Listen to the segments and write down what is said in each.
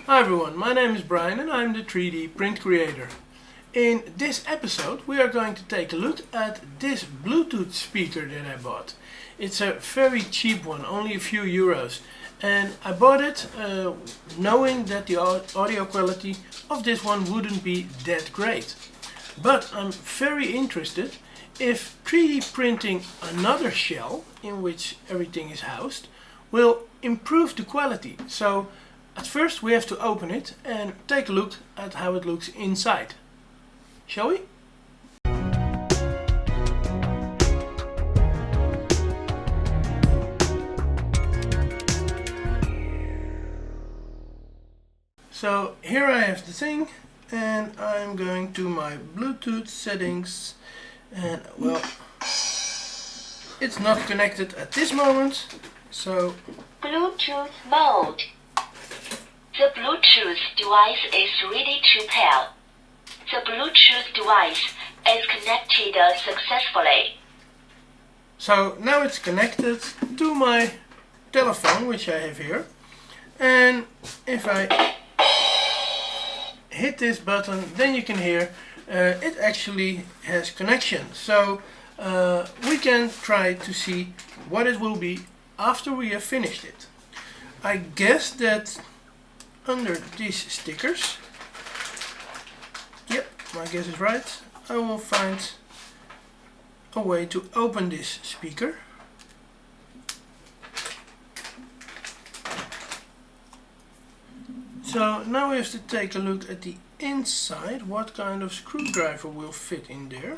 Hi everyone, my name is Brian and I'm the 3D print creator. In this episode we are going to take a look at this Bluetooth speaker that I bought. It's a very cheap one, only a few euros. And I bought it knowing that the audio quality of this one wouldn't be that great. But I'm very interested if 3D printing another shell in which everything is housed will improve the quality. So at first we have to open it and take a look at how it looks inside. Shall we? So here I have the thing and I'm going to my Bluetooth settings and well, it's not connected at this moment, so Bluetooth mode. The Bluetooth device is ready to pair. The Bluetooth device is connected successfully. So now it's connected to my telephone, which I have here, and if I hit this button, then you can hear it actually has connection. So we can try to see what it will be after we have finished it. I guess that under these stickers, yep, my guess is right, I will find a way to open this speaker. So now we have to take a look at the inside, what kind of screwdriver will fit in there.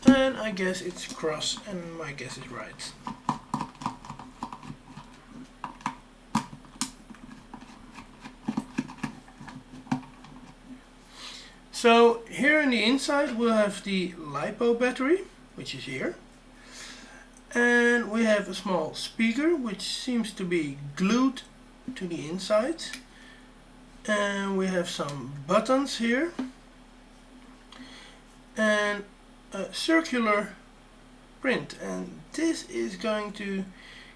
And I guess it's cross, and my guess is right. So here in the inside we'll have the LiPo battery, which is here. And we have a small speaker which seems to be glued to the inside. And we have some buttons here. And a circular print. And this is going to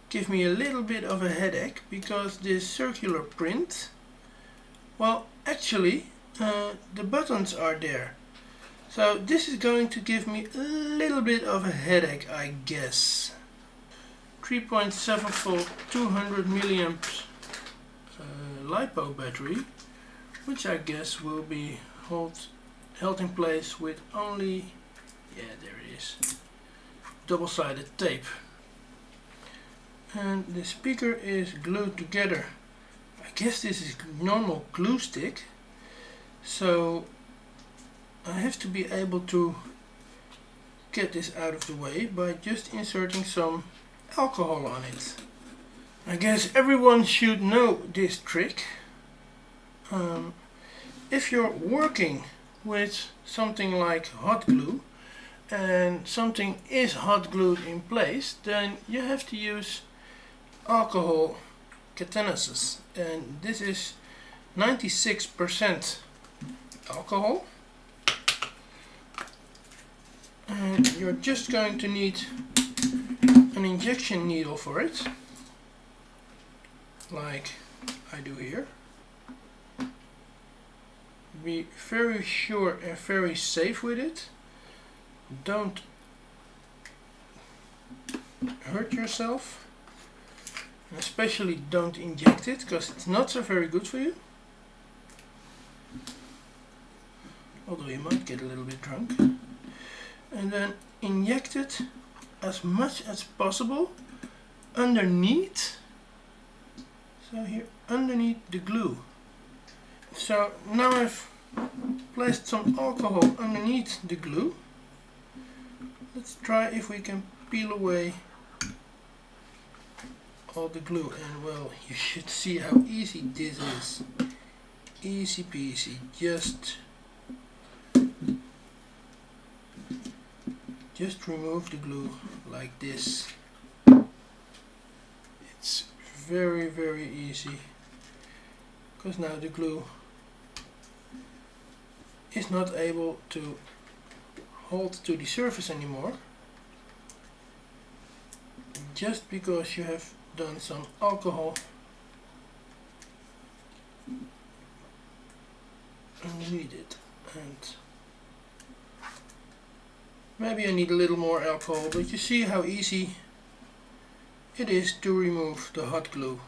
give me a little bit of a headache because this circular print, well, actually the buttons are there. So this is going to give me a little bit of a headache, I guess. 3.7 volt 200 milliamps LiPo battery, which I guess will be held in place with only, yeah, there it is, double-sided tape. And the speaker is glued together. I guess this is normal glue stick. So I have to be able to get this out of the way by just inserting some alcohol on it. I guess everyone should know this trick. If you're working with something like hot glue and something is hot glued in place, then you have to use alcohol catalysis, and this is 96% alcohol, and you're just going to need an injection needle for it, like I do here. Be very sure and very safe with it. Don't hurt yourself, and especially don't inject it because it's not so very good for you. Although you might get a little bit drunk. And then inject it as much as possible underneath. So here underneath the glue. So now I've placed some alcohol underneath the glue. Let's try if we can peel away all the glue, and well, you should see how easy this is. Easy peasy, just remove the glue like this. It's very easy because now the glue is not able to hold to the surface anymore, just because you have done some alcohol and read it. And maybe I need a little more alcohol, but you see how easy it is to remove the hot glue.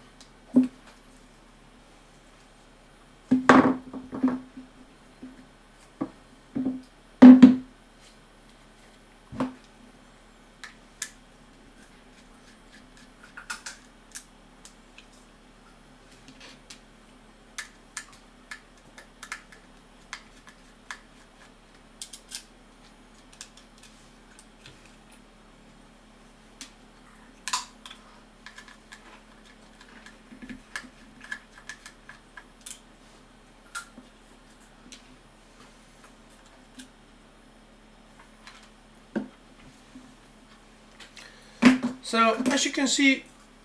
So as you can see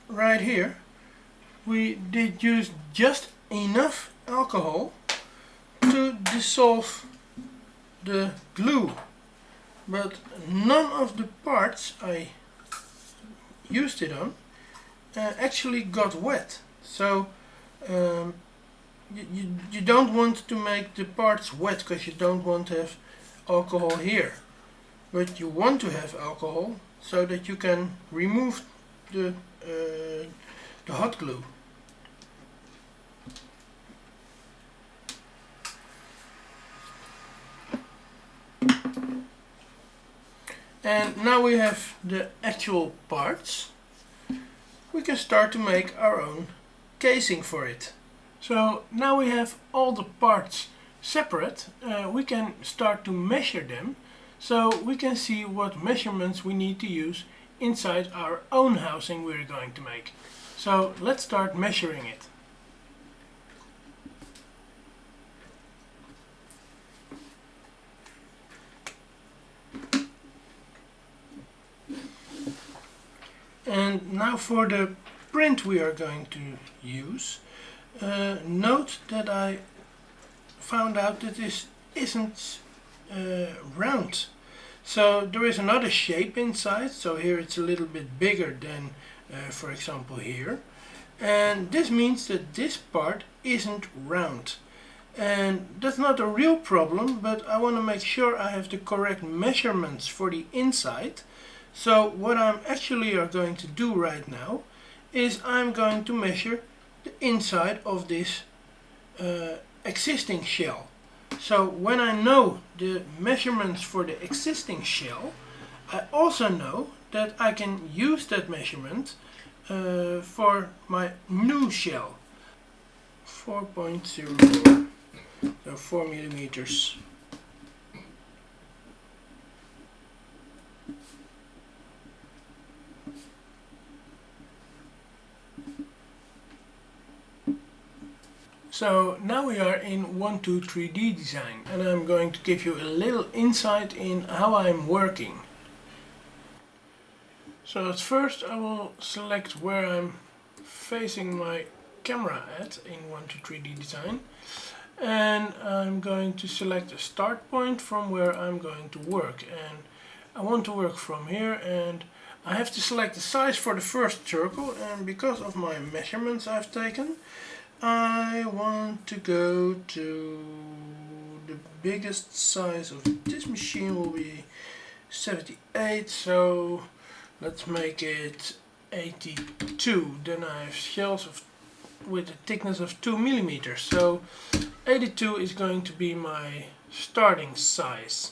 right here, we did use just enough alcohol to dissolve the glue, but none of the parts I used it on actually got wet. So you don't want to make the parts wet because you don't want to have alcohol here, but you want to have alcohol so that you can remove the hot glue. And now we have the actual parts. We can start to make our own casing for it. So now we have all the parts separate, we can start to measure them, so we can see what measurements we need to use inside our own housing we're going to make. So let's start measuring it. And now for the print we are going to use, note that I found out that this isn't round. So there is another shape inside, so here it's a little bit bigger than for example here. And this means that this part isn't round. And that's not a real problem, but I want to make sure I have the correct measurements for the inside. So what I'm actually going to do right now is I'm going to measure the inside of this existing shell. So when I know the measurements for the existing shell, I also know that I can use that measurement for my new shell. 4.04, so 4 millimeters. So now we are in 123D design, and I'm going to give you a little insight in how I'm working. So at first I will select where I'm facing my camera at in 123D design, and I'm going to select a start point from where I'm going to work, and I want to work from here, and I have to select the size for the first circle, and because of my measurements I've taken, I want to go to the biggest size of this machine will be 78, so let's make it 82. Then I have shells with a thickness of 2 millimeters, so 82 is going to be my starting size.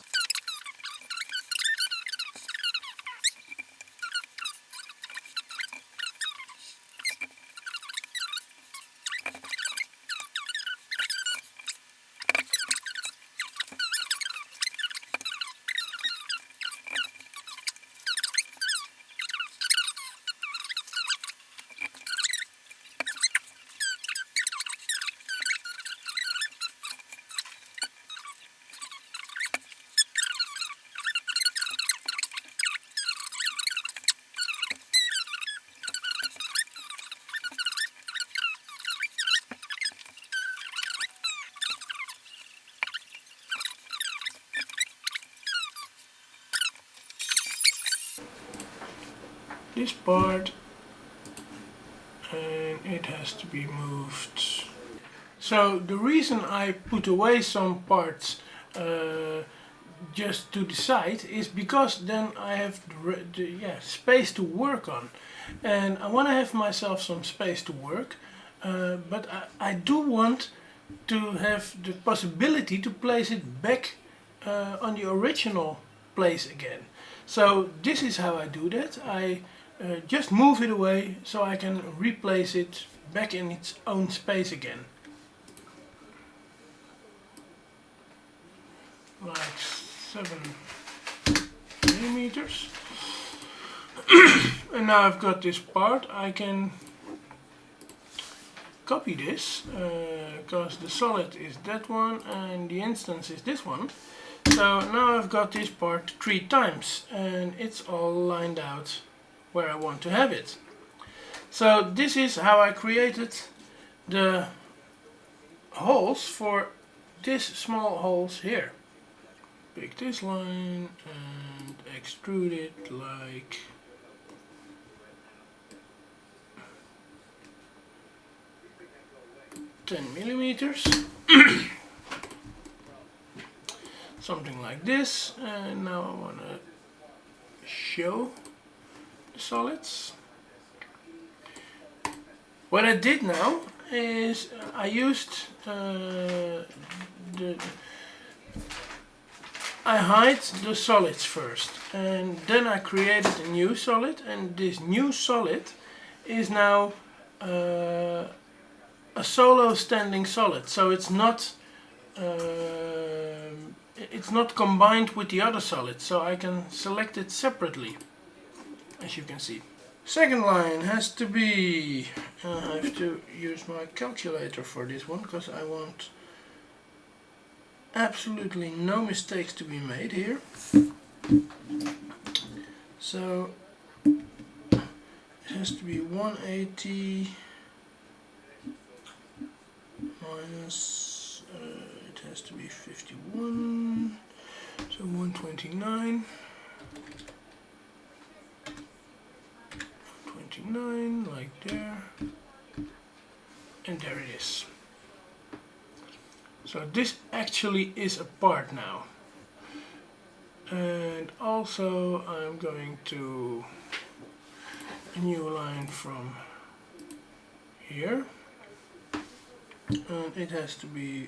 This part, and it has to be moved. So So the reason I put away some parts just to the side is because then I have space to work on, and I want to have myself some space to work, but I do want to have the possibility to place it back on the original place again. So this is how I do that. I just move it away so I can replace it back in its own space again. Like 7 millimeters. And now I've got this part. I can copy this because the solid is that one and the instance is this one. So now I've got this part 3 times and it's all lined out where I want to have it. So this is how I created the holes for this small holes here. Pick this line and extrude it like ten millimeters. Something like this. And now I want to show the solids. What I did now is I used I hide the solids first, and then I created a new solid, and this new solid is now a solo standing solid, so it's not combined with the other solid, so I can select it separately, as you can see. Second line has to be, I have to use my calculator for this one because I want absolutely no mistakes to be made here. So it has to be 180 minus, it has to be 51, so 129. 29, like there, and there it is. So this actually is a part now. And also I'm going to a new line from here, and it has to be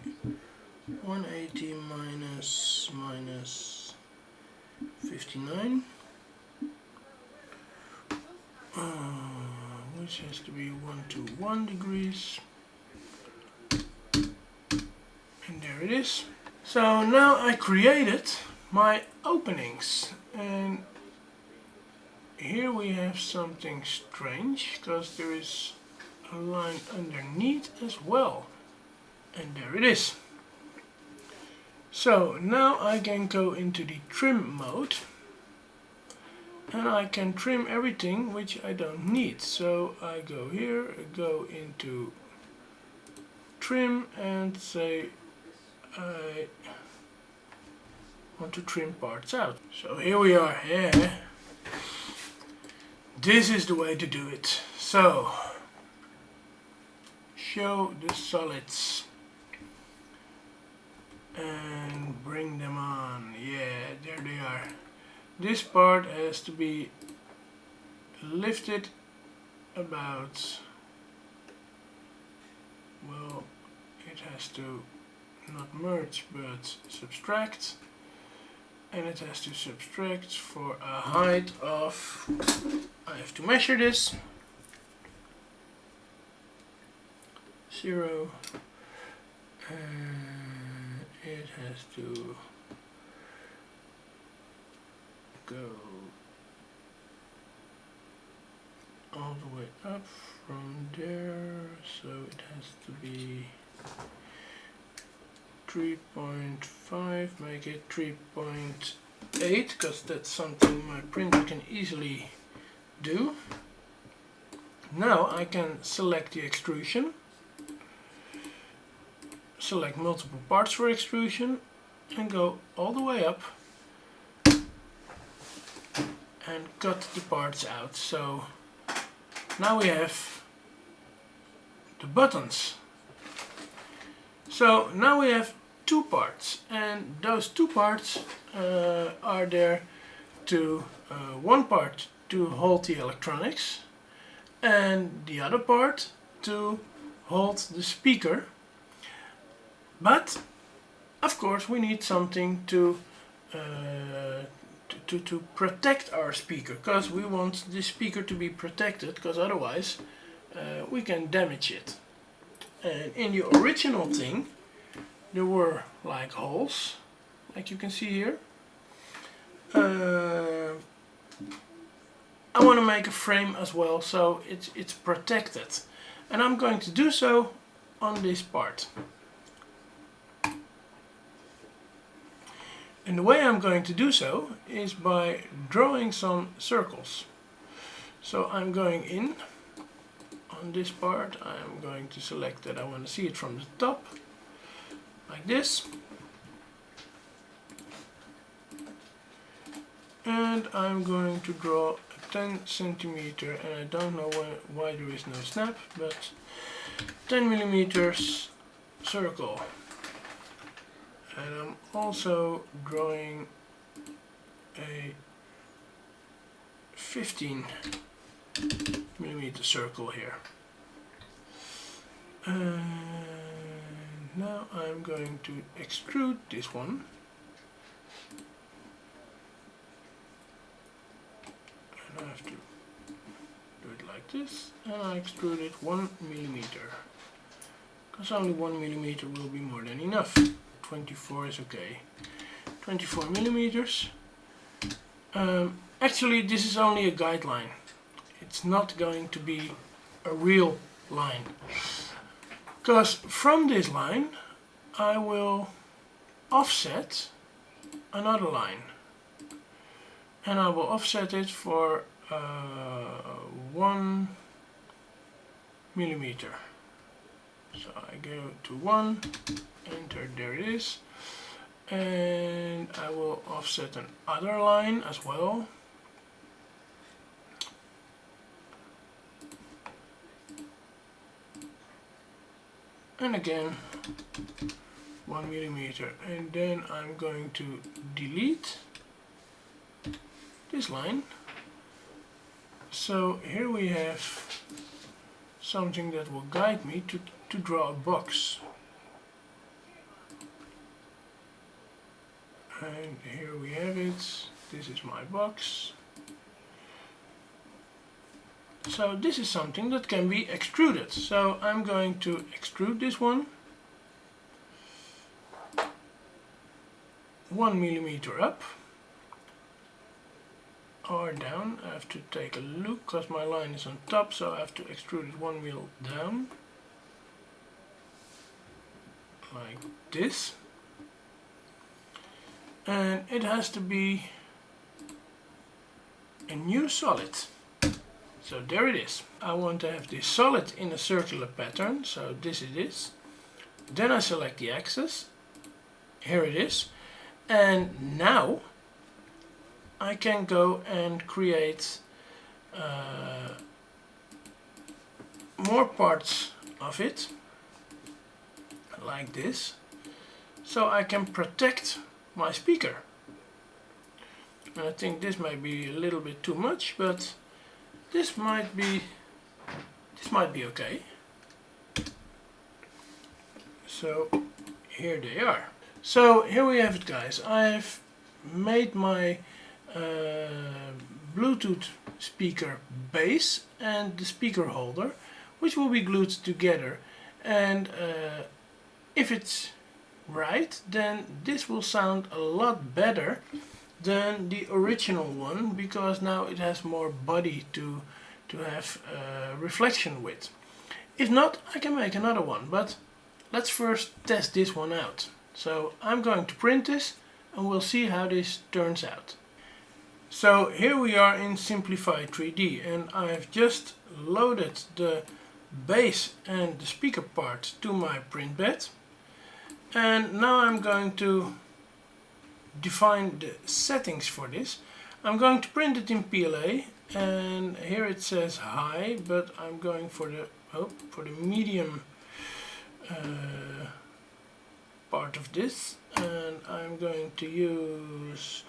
180 minus 59, which has to be 121 degrees. And there it is. So now I created my openings, and here we have something strange because there is a line underneath as well, and there it is. So now I can go into the trim mode and I can trim everything which I don't need. So I go here, go into trim and say I want to trim parts out. So here we are. Yeah. This is the way to do it. So show the solids and bring them on. Yeah, there they are. This part has to be lifted about, well, it has to not merge but subtract, and it has to subtract for a height of, I have to measure this, 0, and it has to go all the way up from there, so it has to be 3.5, make it 3.8, because that's something my printer can easily do. Now I can select the extrusion, select multiple parts for extrusion, and go all the way up and cut the parts out. So now we have the buttons. So now we have two parts, and those two parts are there to one part to hold the electronics and the other part to hold the speaker. But of course we need something to protect our speaker, because we want the speaker to be protected, because otherwise we can damage it. And in the original thing there were like holes, like you can see here. I want to make a frame as well, so it's protected, and I'm going to do so on this part. And the way I'm going to do so is by drawing some circles. So I'm going in on this part. I'm going to select that I want to see it from the top, like this. And I'm going to draw a 10 centimeter, and I don't know why there is no snap, but 10 millimeters circle. And I'm also drawing a 15 millimeter circle here. And now I'm going to extrude this one. And I have to do it like this, and I extrude it 1 millimeter, because only 1 millimeter will be more than enough. 24 is okay. 24 millimeters. Actually, this is only a guideline. It's not going to be a real line, because from this line I will offset another line, and I will offset it for 1 millimeter. So I go to 1, enter, there it is, and I will offset another line as well. And again 1 millimeter, and then I'm going to delete this line. So here we have something that will guide me to draw a box. And here we have it. This is my box. So this is something that can be extruded. So I'm going to extrude this one 1 millimeter up or down. I have to take a look because my line is on top, so I have to extrude it 1 mil down, like this. And it has to be a new solid. So there it is. I want to have this solid in a circular pattern, so this it is. Then I select the axis. Here it is. And now I can go and create more parts of it, like this, so I can protect my speaker. And I think this might be a little bit too much, but this might be okay. So here they are. So here we have it, guys. I've made my Bluetooth speaker base and the speaker holder, which will be glued together. And if it's right, then this will sound a lot better than the original one, because now it has more body to have reflection with. If not, I can make another one, but let's first test this one out. So I'm going to print this and we'll see how this turns out. So here we are in Simplified 3D, and I have just loaded the base and the speaker part to my print bed. And now I'm going to define the settings for this. I'm going to print it in PLA, and here it says high, but I'm going for the medium part of this, and I'm going to use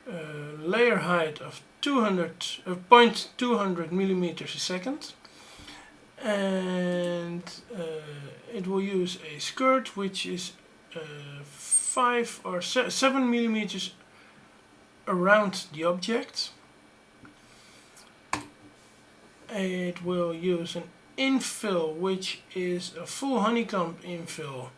a layer height of 0.200 millimeters a second, and it will use a skirt which is 5 or 7 millimeters around the object. It will use an infill which is a full honeycomb infill,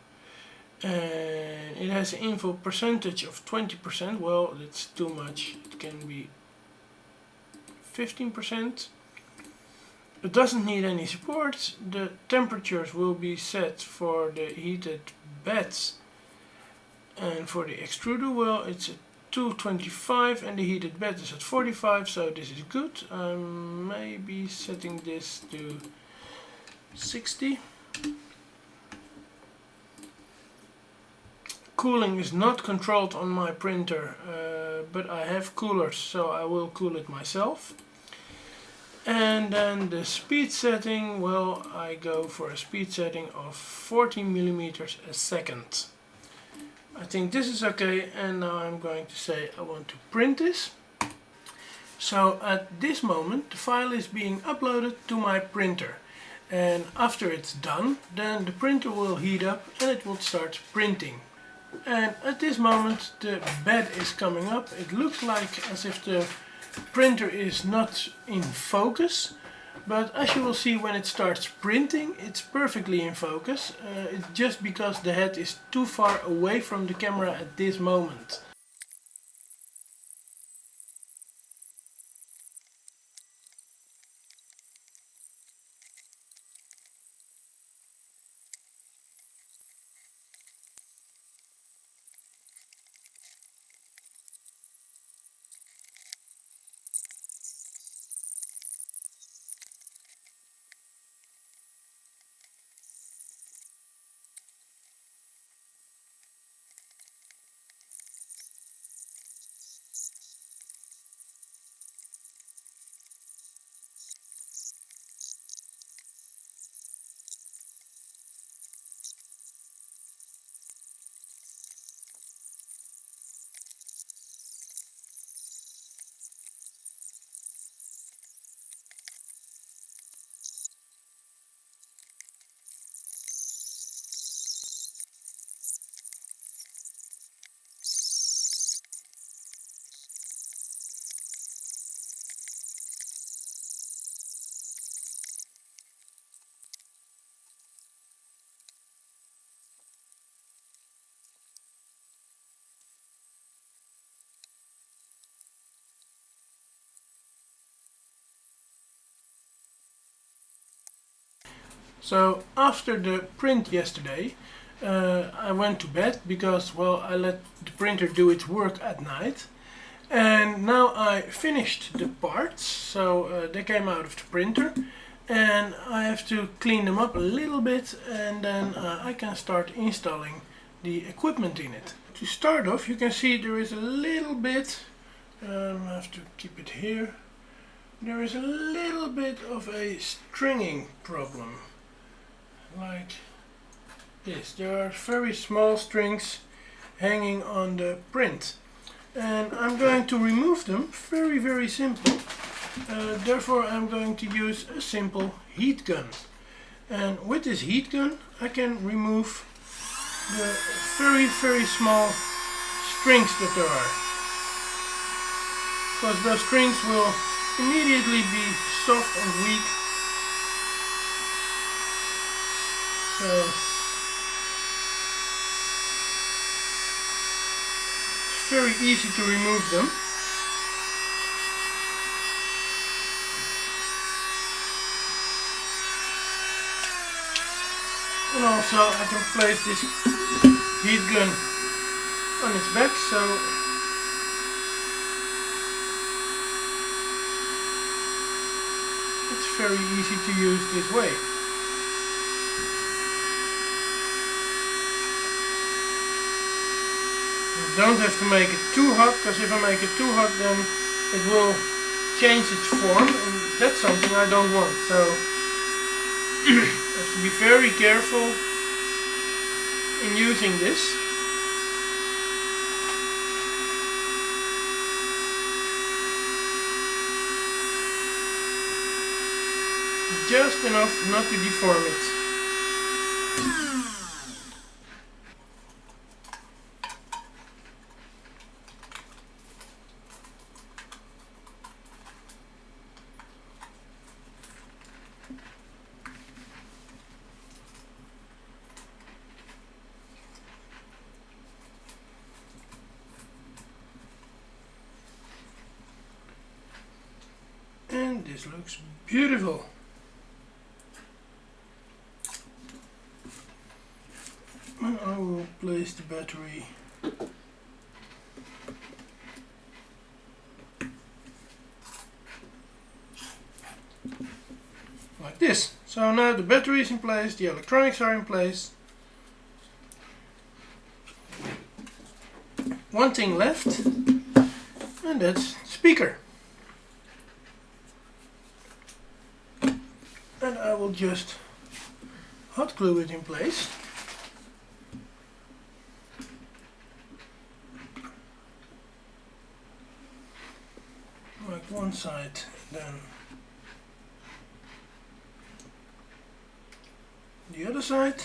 and it has an infill percentage of 20%. Well, that's too much, it can be 15%. It doesn't need any support. The temperatures will be set for the heated beds, and for the extruder, well, it's at 225 and the heated bed is at 45, so this is good. I'm maybe setting this to 60. Cooling is not controlled on my printer, but I have coolers, so I will cool it myself. And then the speed setting, well, I go for a speed setting of 14 millimeters a second. I think this is okay, and now I'm going to say I want to print this. So at this moment the file is being uploaded to my printer, and after it's done, then the printer will heat up and it will start printing. And at this moment the bed is coming up. It looks like as if the printer is not in focus, but as you will see when it starts printing, it's perfectly in focus. It's just because the head is too far away from the camera at this moment. So after the print yesterday, I went to bed because, well, I let the printer do its work at night. And now I finished the parts, so they came out of the printer, and I have to clean them up a little bit, and then I can start installing the equipment in it. To start off, you can see there is a little bit, I have to keep it here, there is a little bit of a stringing problem. Like this. There are very small strings hanging on the print, and I'm going to remove them very simple. Therefore I'm going to use a simple heat gun, and with this heat gun I can remove the very small strings that there are, because those strings will immediately be soft and weak. So it's very easy to remove them. And also I can place this heat gun on its back, so it's very easy to use this way. Don't have to make it too hot, because if I make it too hot then it will change its form, and that's something I don't want. So I have to be very careful in using this. just enough not to deform it. And this looks beautiful. And I will place the battery like this. So now the battery is in place, the electronics are in place. One thing left, and that's the speaker. And I will just hot glue it in place. Like one side, then the other side.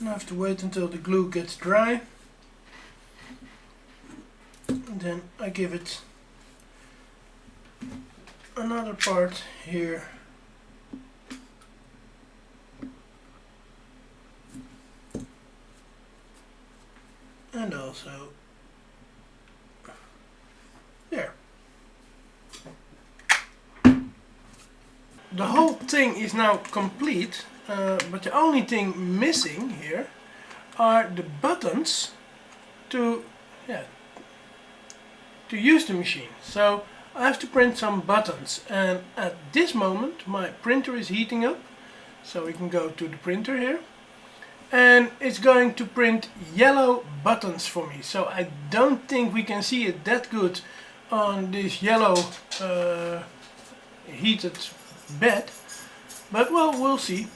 Now I have to wait until the glue gets dry. And then I give it another part here. And also there. The whole thing is now complete, but the only thing missing here are the buttons to use the machine. So I have to print some buttons, and at this moment my printer is heating up, so we can go to the printer here, and it's going to print yellow buttons for me. So I don't think we can see it that good on this yellow heated bed, but well, we'll see.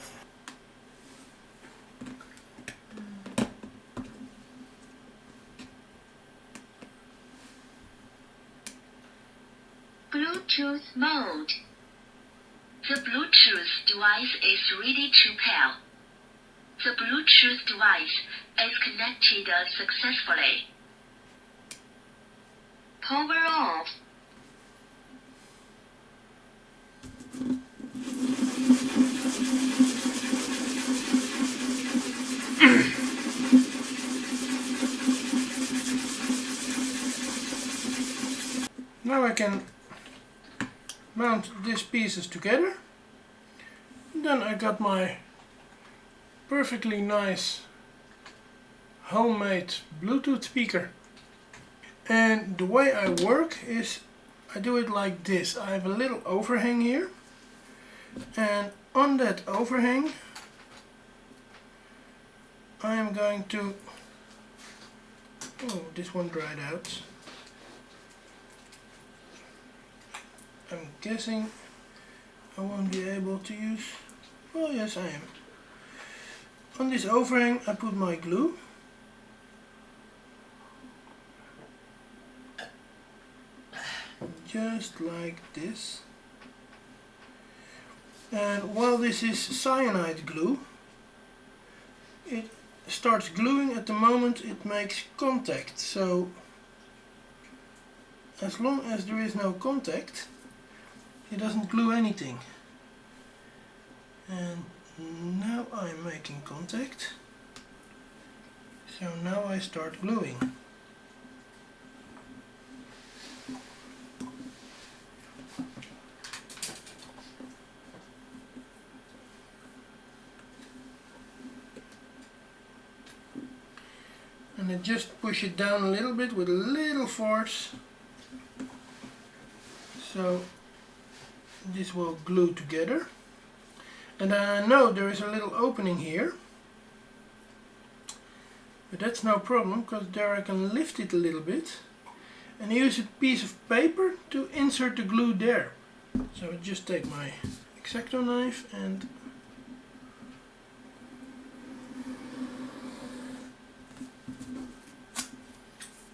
Bluetooth mode. The Bluetooth device is ready to pair. The Bluetooth device is connected successfully. Power off. Now I can mount these pieces together. Then I got my perfectly nice homemade Bluetooth speaker. And the way I work is I do it like this. I have a little overhang here, and on that overhang I am going to, oh, this one dried out. I'm guessing I won't be able to use, oh yes I am. On this overhang I put my glue. Just like this. And while this is cyanide glue, it starts gluing at the moment it makes contact. So as long as there is no contact, it doesn't glue anything. And now I'm making contact. So now I start gluing. And I just push it down a little bit with a little force. So this will glue together. And I know there is a little opening here, but that's no problem, because there I can lift it a little bit and use a piece of paper to insert the glue there. So I just take my X-Acto knife and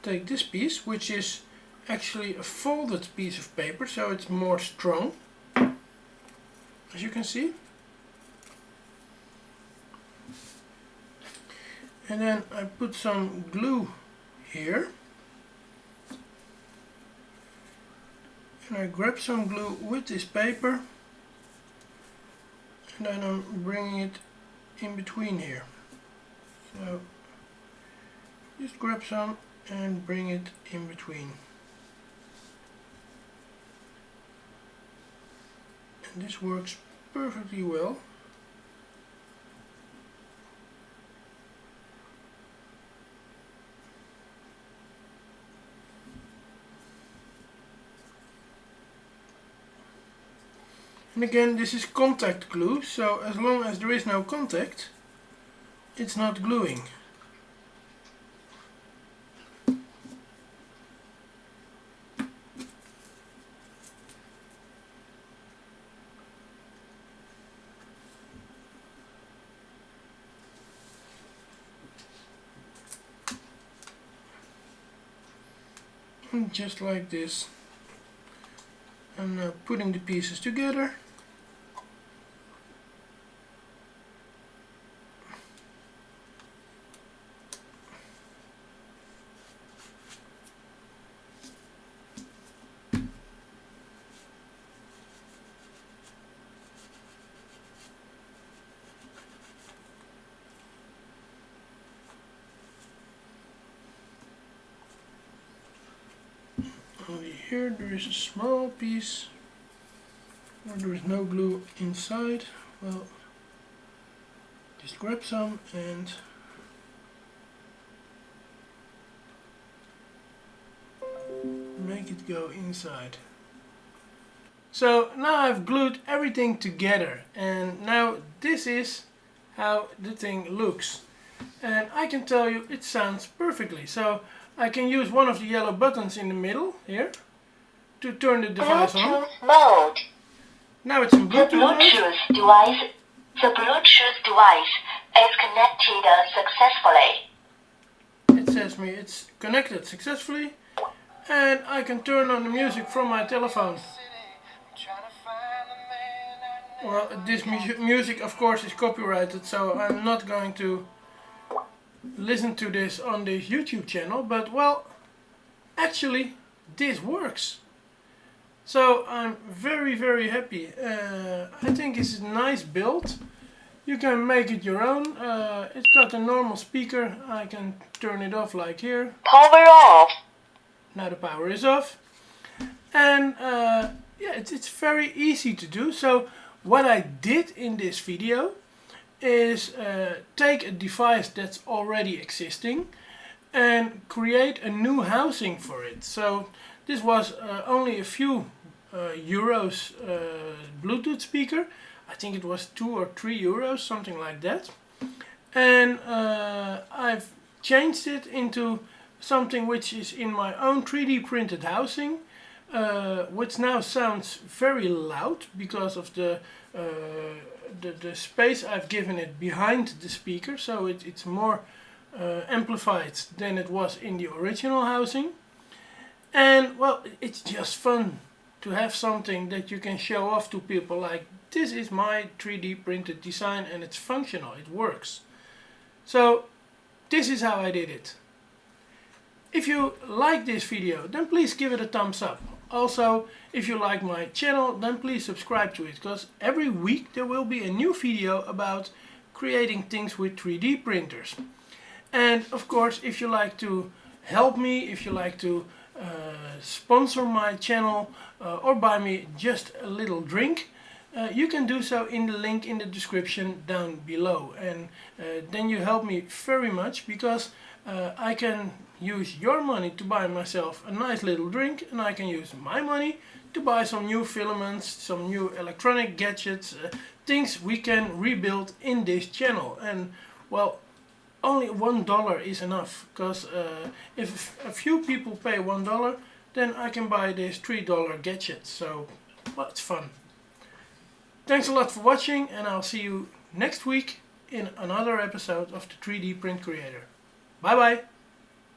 take this piece, which is actually a folded piece of paper, so it's more strong, as you can see. And then I put some glue here. And I grab some glue with this paper. And then I'm bringing it in between here. So just grab some and bring it in between. And this works perfectly well. And again, this is contact glue, so as long as there is no contact, it's not gluing. And just like this, I'm now putting the pieces together. Only here there is a small piece where there is no glue inside. Well, just grab some and make it go inside. So now I've glued everything together, and now this is how the thing looks. And I can tell you it sounds perfectly. So I can use one of the yellow buttons in the middle here to turn the device on. Bluetooth mode. Now it's in Bluetooth mode. The Bluetooth device is connected successfully. It says me it's connected successfully, and I can turn on the music from my telephone. Well, this music of course is copyrighted, so I'm not going to listen to this on this YouTube channel, but well, actually this works. So I'm very happy. I think it's a nice build. You can make it your own. It's got a normal speaker. I can turn it off like here. Power off. Now the power is off. And yeah, it's very easy to do. So what I did in this video is take a device that's already existing and create a new housing for it. So this was only a few euros Bluetooth speaker. I think it was 2 or 3 euros, something like that. And I've changed it into something which is in my own 3D printed housing, which now sounds very loud because of the space I've given it behind the speaker, so it's more amplified than it was in the original housing. And well, it's just fun to have something that you can show off to people, like this is my 3D printed design and it's functional, it works. So this is how I did it. If you like this video, then please give it a thumbs up. Also, if you like my channel, then please subscribe to it, because every week there will be a new video about creating things with 3D printers. And of course, if you like to help me, if you like to sponsor my channel or buy me just a little drink, you can do so in the link in the description down below. And then you help me very much, because I can use your money to buy myself a nice little drink, and I can use my money to buy some new filaments, some new electronic gadgets, things we can rebuild in this channel. And well, only $1 is enough, because if a few people pay $1, then I can buy this $3 gadget. So well, it's fun. Thanks a lot for watching, and I'll see you next week in another episode of the 3D Print Creator. Bye bye!